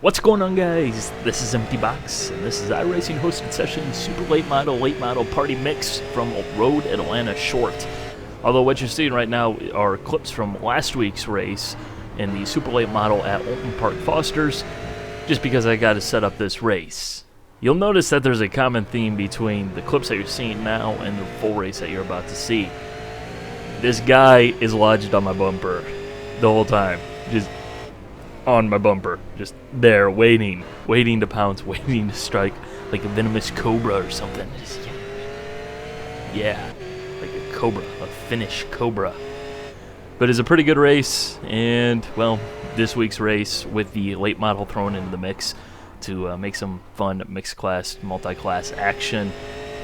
What's going on, guys? This is Empty Box, and this is iRacing hosted session super late model party mix from Road Atlanta Short. Although what you're seeing right now are clips from last week's race in the super late model at Alton Park Foster's, just because I got to set up this race. You'll notice that there's a common theme between the clips that you're seeing now and the full race that you're about to see. This guy is lodged on my bumper the whole time, just on my bumper, just there, waiting to pounce, waiting to strike, like a venomous cobra or something. Just, yeah, like a cobra, a Finnish cobra. But it's a pretty good race, and, well, this week's race with the late model thrown into the mix to make some fun mixed class, multi-class action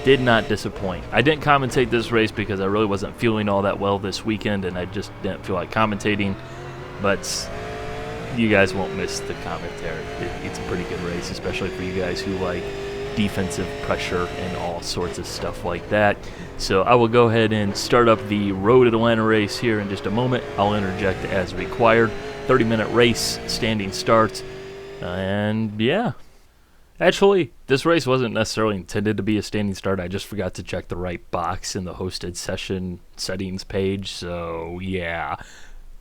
did not disappoint. I didn't commentate this race because I really wasn't feeling all that well this weekend, and I just didn't feel like commentating, but you guys won't miss the commentary. It's a pretty good race, especially for you guys who like defensive pressure and all sorts of stuff like that. So I will go ahead and start up the Road Atlanta race here in just a moment. I'll interject as required. 30-minute race, standing start, and yeah. Actually, this race wasn't necessarily intended to be a standing start. I just forgot to check the right box in the hosted session settings page, so yeah.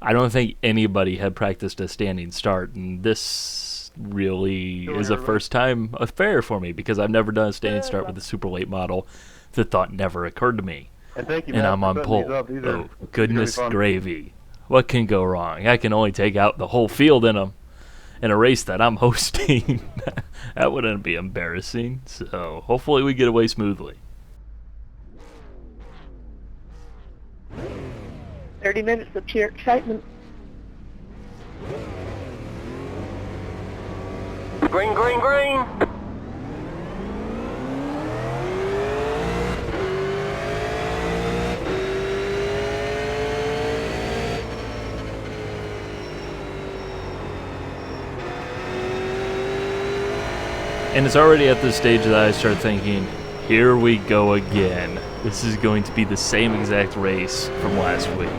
I don't think anybody had practiced a standing start, and this really is a first-time affair for me because I've never done a standing start with a super late model. The thought never occurred to me. And I'm on pole. Oh, goodness gravy. What can go wrong? I can only take out the whole field in a race that I'm hosting. That wouldn't be embarrassing, so hopefully we get away smoothly. 30 minutes of pure excitement. Green, green, green! And it's already at this stage that I start thinking, here we go again. This is going to be the same exact race from last week.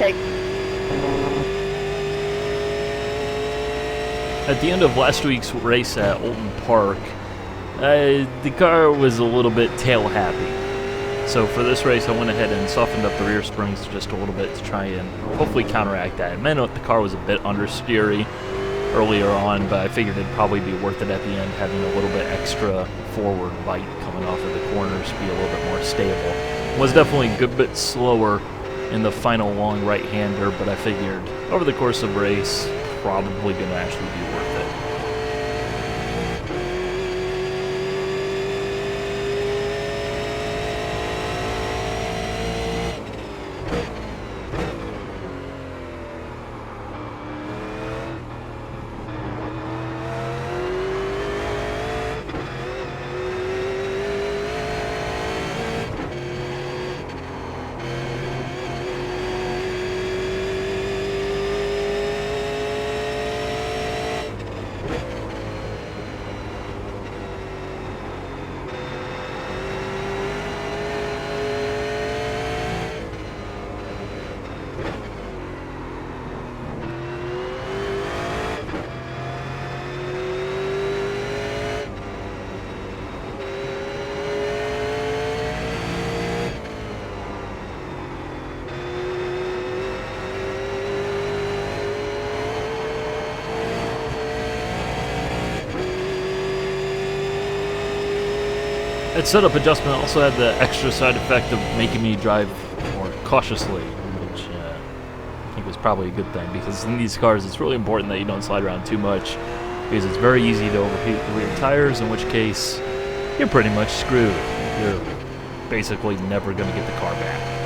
Okay. At the end of last week's race at Alton Park, the car was a little bit tail happy. So for this race, I went ahead and softened up the rear springs just a little bit to try and hopefully counteract that. I meant the car was a bit understeery earlier on, but I figured it'd probably be worth it at the end, having a little bit extra forward bite coming off of the corners to be a little bit more stable. It was definitely a good bit slower in the final long right-hander, but I figured over the course of the race, probably going to actually be worth it. That setup adjustment also had the extra side effect of making me drive more cautiously, which I think was probably a good thing, because in these cars it's really important that you don't slide around too much, because it's very easy to overheat the rear tires, in which case you're pretty much screwed. You're basically never going to get the car back.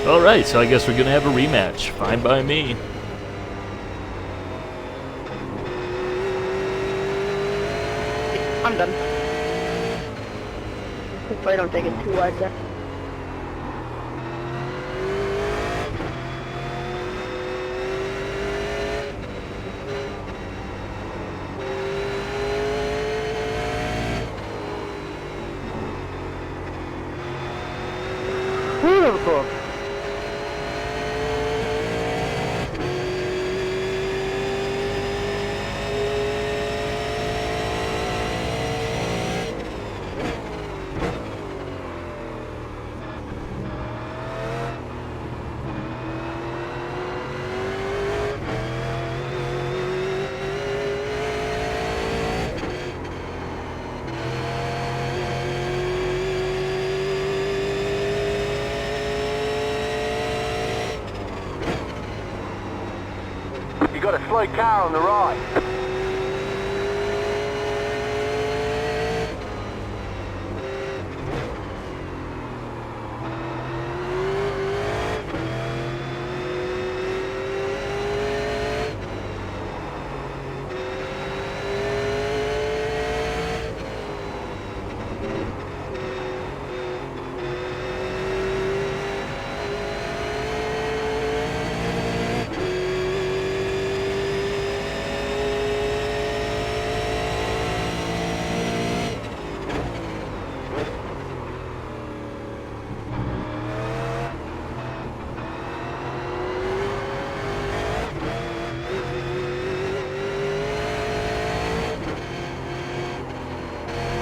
Alright, so I guess we're going to have a rematch. Fine by me. I'm done. Hopefully I don't take it too wide there. Beautiful. You got a slow car on the right.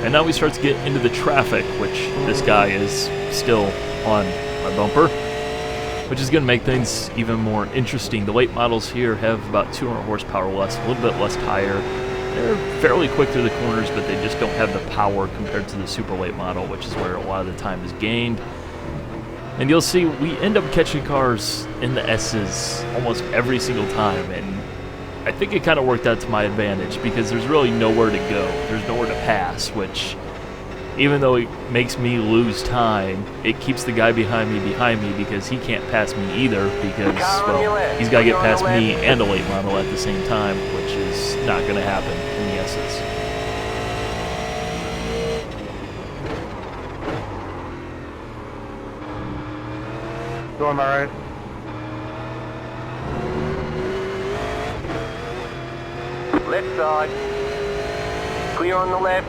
And now we start to get into the traffic, which this guy is still on my bumper, which is going to make things even more interesting. The late models here have about 200 horsepower less, a little bit less tire. They're fairly quick through the corners, but they just don't have the power compared to the super late model, which is where a lot of the time is gained. And you'll see we end up catching cars in the S's almost every single time, and I think it kind of worked out to my advantage because there's really nowhere to go. There's nowhere to pass, which, even though it makes me lose time, it keeps the guy behind me because he can't pass me either because, well, he's got to get past me and a late model at the same time, which is not going to happen in the S's. Go on my right. Left side. Clear on the left.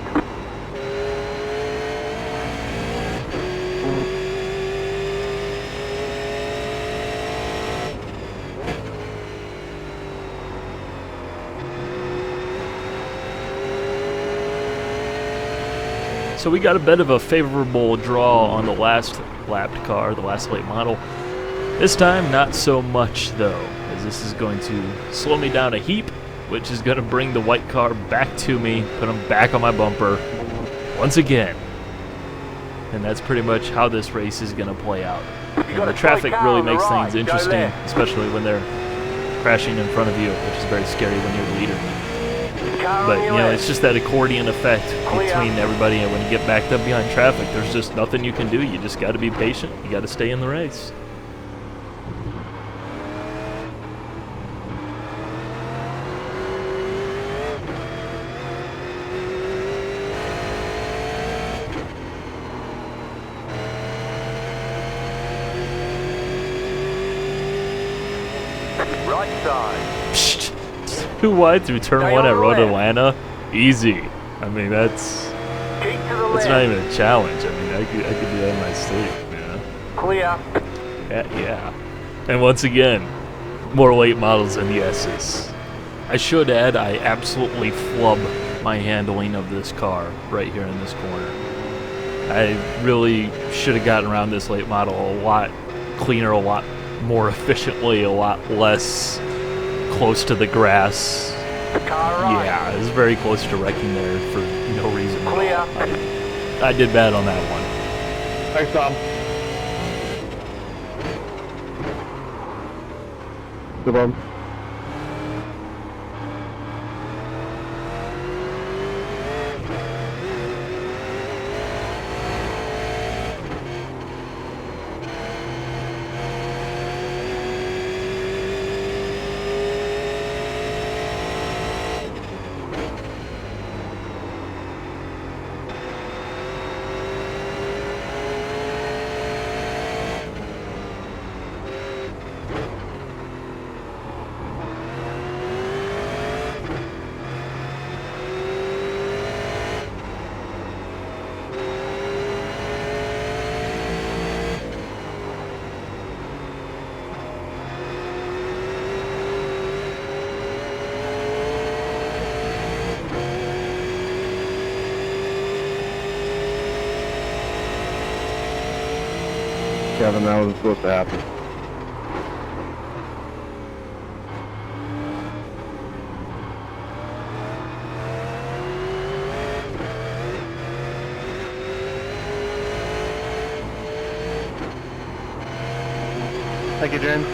So we got a bit of a favorable draw on the last lapped car, the last late model. This time, not so much though, as this is going to slow me down a heap, which is going to bring the white car back to me, put him back on my bumper once again. And that's pretty much how this race is going to play out. And the traffic really makes things interesting, especially when they're crashing in front of you, which is very scary when you're the leader. But, you know, it's just that accordion effect between everybody, and when you get backed up behind traffic, there's just nothing you can do. You just got to be patient. You got to stay in the race. Right side. Psst. Too wide through turn 1 at Road Atlanta? Easy. I mean, that's not even a challenge. I mean, I could do that in my sleep, man. Clear. Yeah. And once again, more late models than the S's. I should add, I absolutely flub my handling of this car right here in this corner. I really should have gotten around this late model a lot cleaner, a lot more efficiently, a lot less close to the grass. Yeah, it was very close to wrecking there for no reason at all. I did bad on that one. Thanks, Tom. Good one. Kevin, that wasn't supposed to happen. Thank you, James.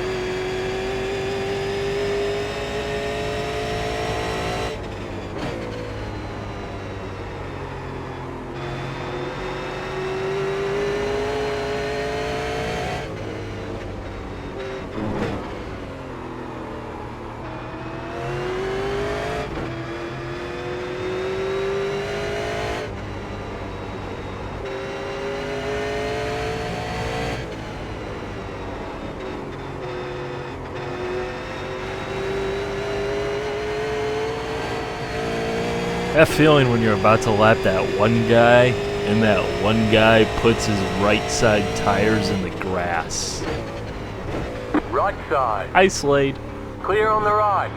That feeling when you're about to lap that one guy, and that one guy puts his right side tires in the grass. Right side. Isolate. Clear on the right.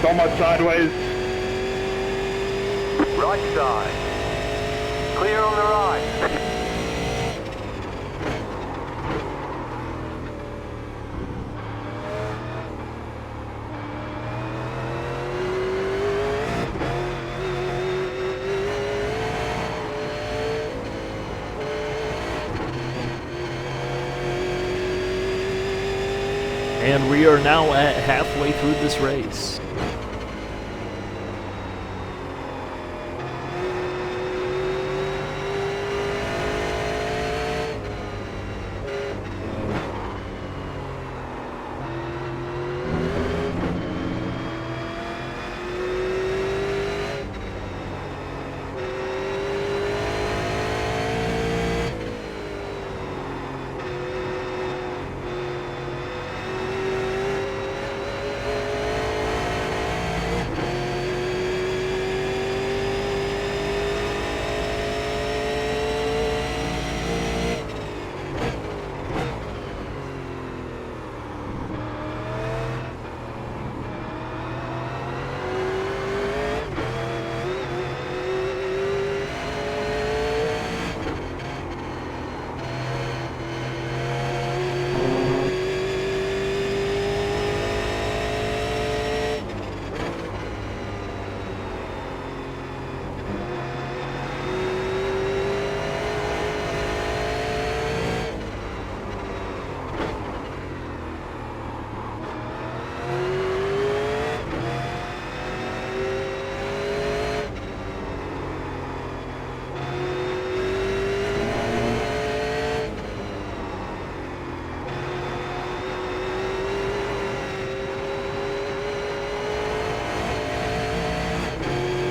Somewhat sideways. Right side. Clear on the right. And we are now at halfway through this race.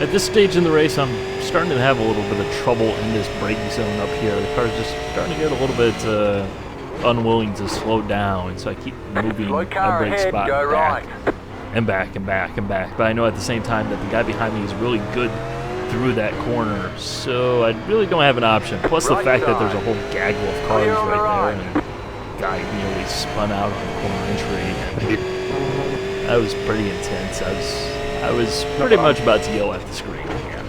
At this stage in the race, I'm starting to have a little bit of trouble in this braking zone up here. The car's just starting to get a little bit unwilling to slow down, so I keep moving my brake spot back and back and back and back. But I know at the same time that the guy behind me is really good through that corner, so I really don't have an option. Plus the fact that there's a whole gaggle of cars right there, and the guy nearly spun out on the corner entry. That was pretty intense. I was pretty much about to yell at the screen. Yeah.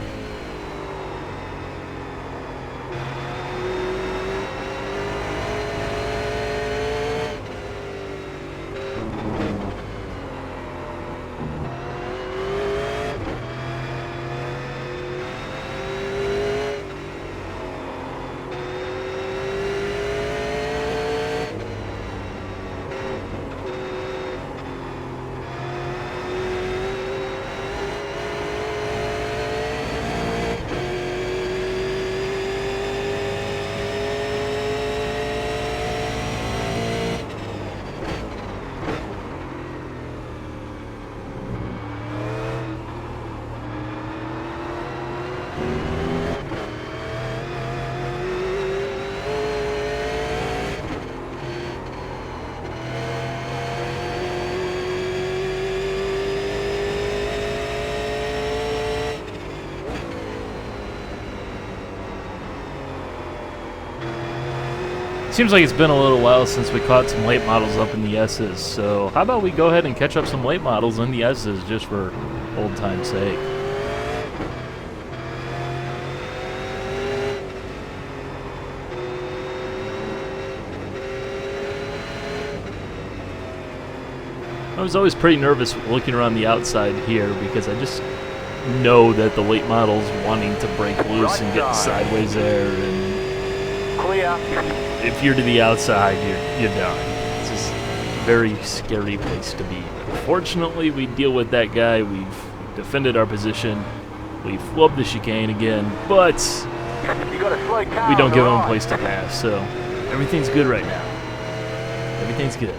Seems like it's been a little while since we caught some late models up in the S's, so how about we go ahead and catch up some late models in the S's just for old time's sake. I was always pretty nervous looking around the outside here because I just know that the late models wanting to break loose and get sideways there, and Clear. if you're to the outside, you're done. It's just a very scary place to be. But fortunately, we deal with that guy. We've defended our position. We've flubbed the chicane again, but You got a slow car we don't on give the him a right. place to pass, so everything's good right now. Everything's good.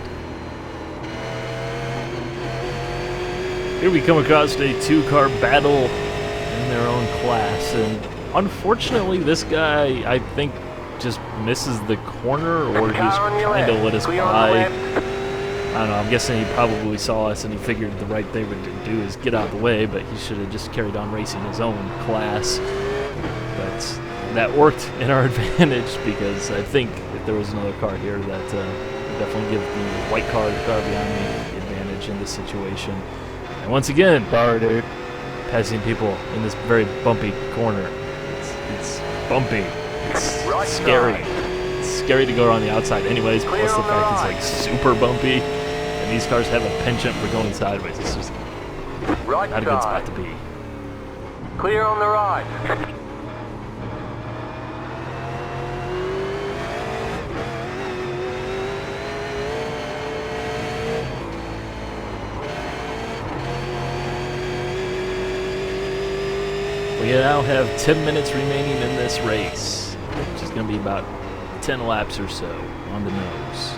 Here we come across a two-car battle in their own class, and unfortunately this guy, I think, just misses the corner or he's Car on your trying to left. let us Clear on the by. left. I don't know, I'm guessing he probably saw us and he figured the right thing to do is get out of the way, but he should have just carried on racing his own class. But that worked in our advantage because I think if there was another car here that would definitely give the white car, the car behind me, the advantage in this situation. And once again, Sorry, dude. passing people in this very bumpy corner. It's bumpy. It's Right scary. side. It's scary to go around the outside anyways, Clear plus the on the fact right. it's like super bumpy. And these cars have a penchant for going sideways. It's just Right not a good spot side. to be. Clear on the right. We now have 10 minutes remaining in this race, which is going to be about 10 laps or so on the nose.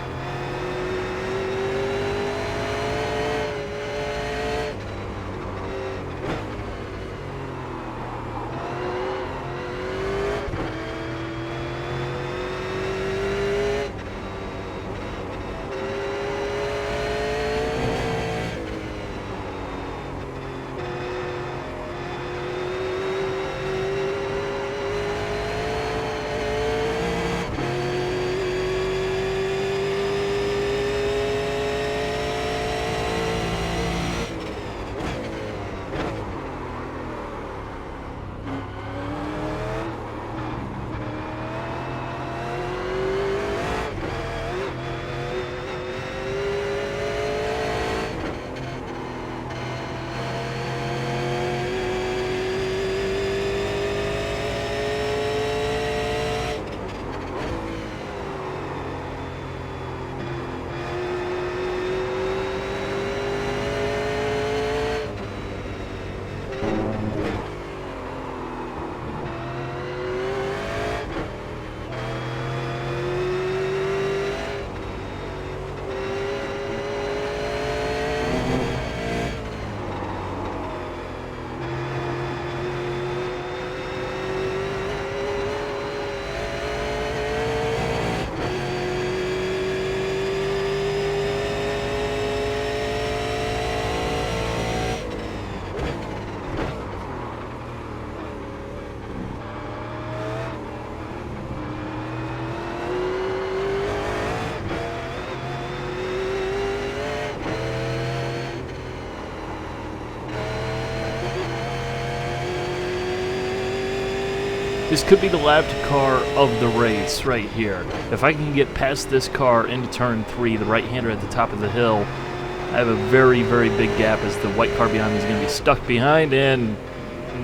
This could be the lapped car of the race right here. If I can get past this car into turn 3, the right-hander at the top of the hill, I have a very, very big gap as the white car behind me is going to be stuck behind, and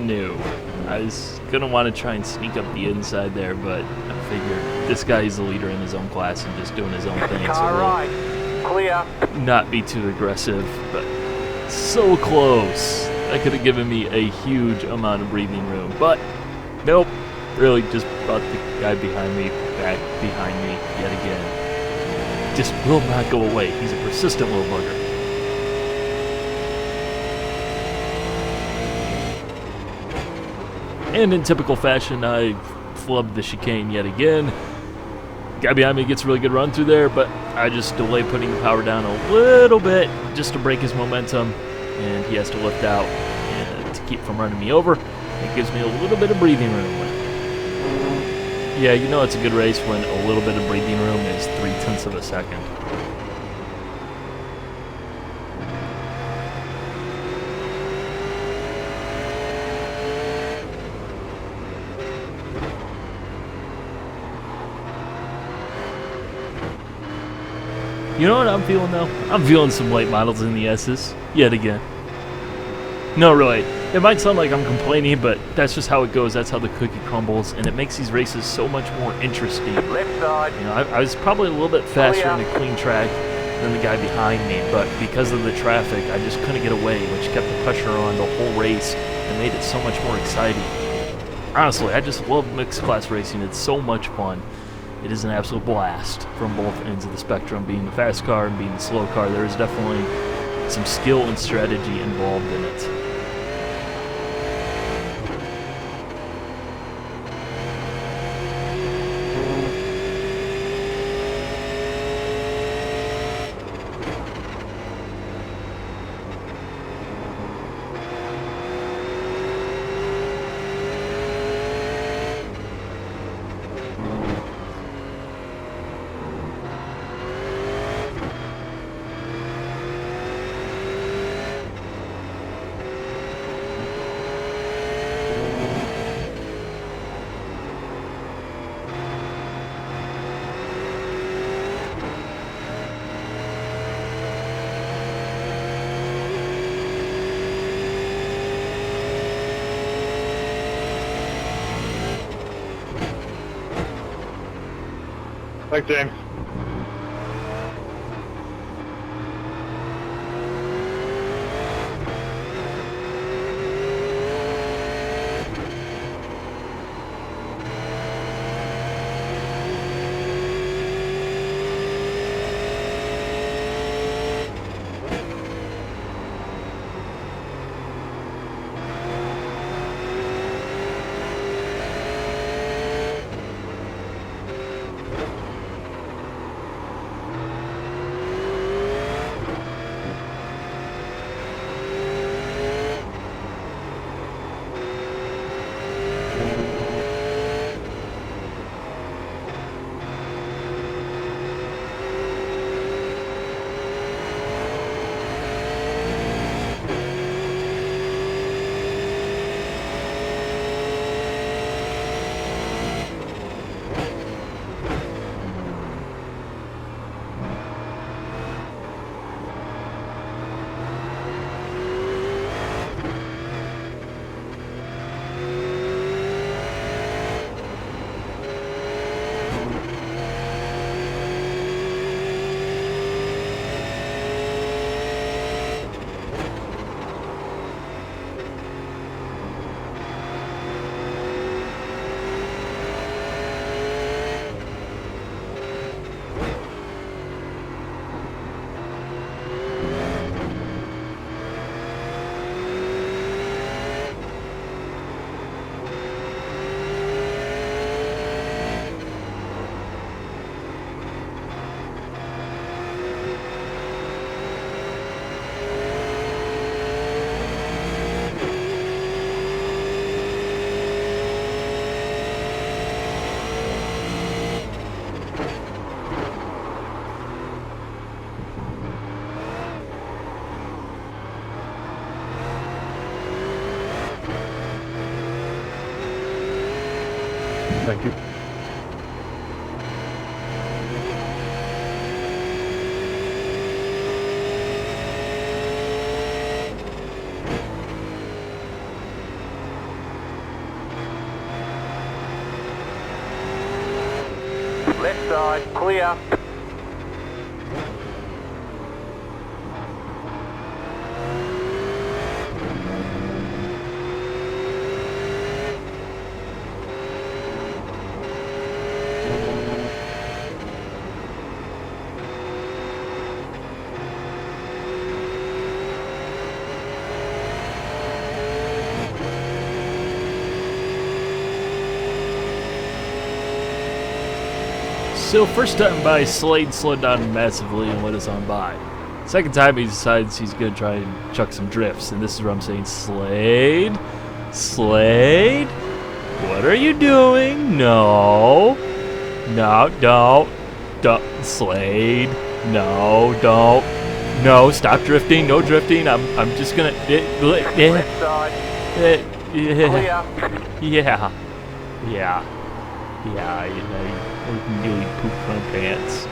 no. I was going to want to try and sneak up the inside there, but I figured this guy is the leader in his own class and just doing his own thing, so Car we'll right. Clear. not be too aggressive, but so close. That could have given me a huge amount of breathing room, but nope. Really just brought the guy behind me back behind me yet again. Just will not go away. He's a persistent little bugger. And in typical fashion, I flubbed the chicane yet again. Guy behind me gets a really good run through there, but I just delay putting the power down a little bit just to break his momentum, and he has to lift out and to keep from running me over. It gives me a little bit of breathing room. Yeah, you know it's a good race when a little bit of breathing room is 0.3 of a second. You know what I'm feeling though? I'm feeling some late models in the S's, yet again. No, really. It might sound like I'm complaining, but that's just how it goes. That's how the cookie crumbles, and it makes these races so much more interesting. Left side. You know, I was probably a little bit faster in a clean track than the guy behind me, but because of the traffic, I just couldn't get away, which kept the pressure on the whole race and made it so much more exciting. Honestly, I just love mixed class racing. It's so much fun. It is an absolute blast from both ends of the spectrum, being the fast car and being the slow car. There is definitely some skill and strategy involved in it. Thanks, James. Thank you. Left side, clear. So first time by, Slade slowed down massively and let us on by. Second time he decides he's going to try and chuck some drifts, and this is where I'm saying, Slade? Slade? What are you doing? No. No, don't. Slade. No, don't. No, stop drifting. No drifting. I'm just going to... Left side, clear. Yeah. Yeah, you know, you nearly pooped my pants.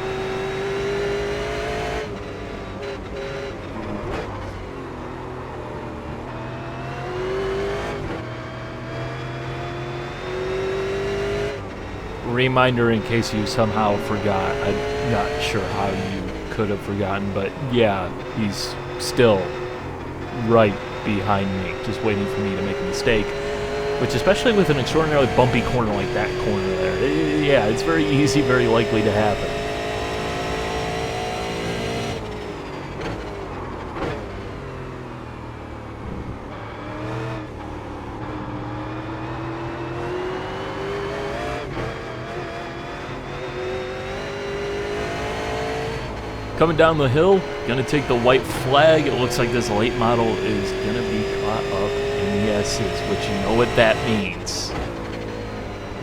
Reminder in case you somehow forgot. I'm not sure how you could have forgotten, but yeah, he's still right behind me, just waiting for me to make a mistake. Which, especially with an extraordinarily bumpy corner like that corner there, yeah, it's very easy, very likely to happen. Coming down the hill, gonna take the white flag. It looks like this late model is gonna be caught up in the S's, which you know what that means.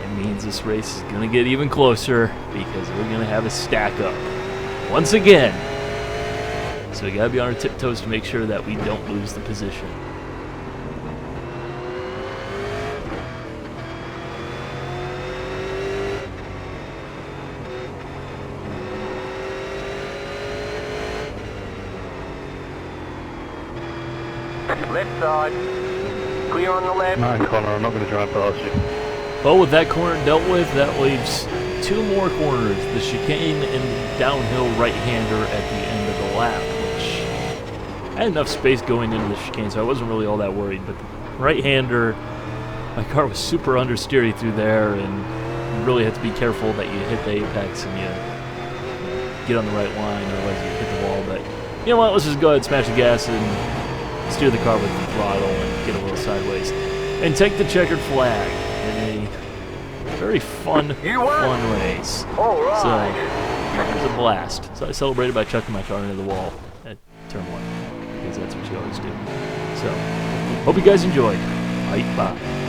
It means this race is gonna get even closer because we're gonna have a stack up once again. So we gotta be on our tiptoes to make sure that we don't lose the position. Left side, clear on the left. Connor, I'm not going to try and pass you. Well, with that corner dealt with, that leaves 2 more corners, the chicane and the downhill right-hander at the end of the lap, which I had enough space going into the chicane, so I wasn't really all that worried. But the right-hander, my car was super understeery through there, and you really have to be careful that you hit the apex and you get on the right line, otherwise you hit the wall. But you know what, let's just go ahead and smash the gas and steer the car with the throttle and get a little sideways. And take the checkered flag in a very fun race. All right. So it was a blast. So I celebrated by chucking my car into the wall at turn 1, because that's what you always do. So hope you guys enjoyed. Bye.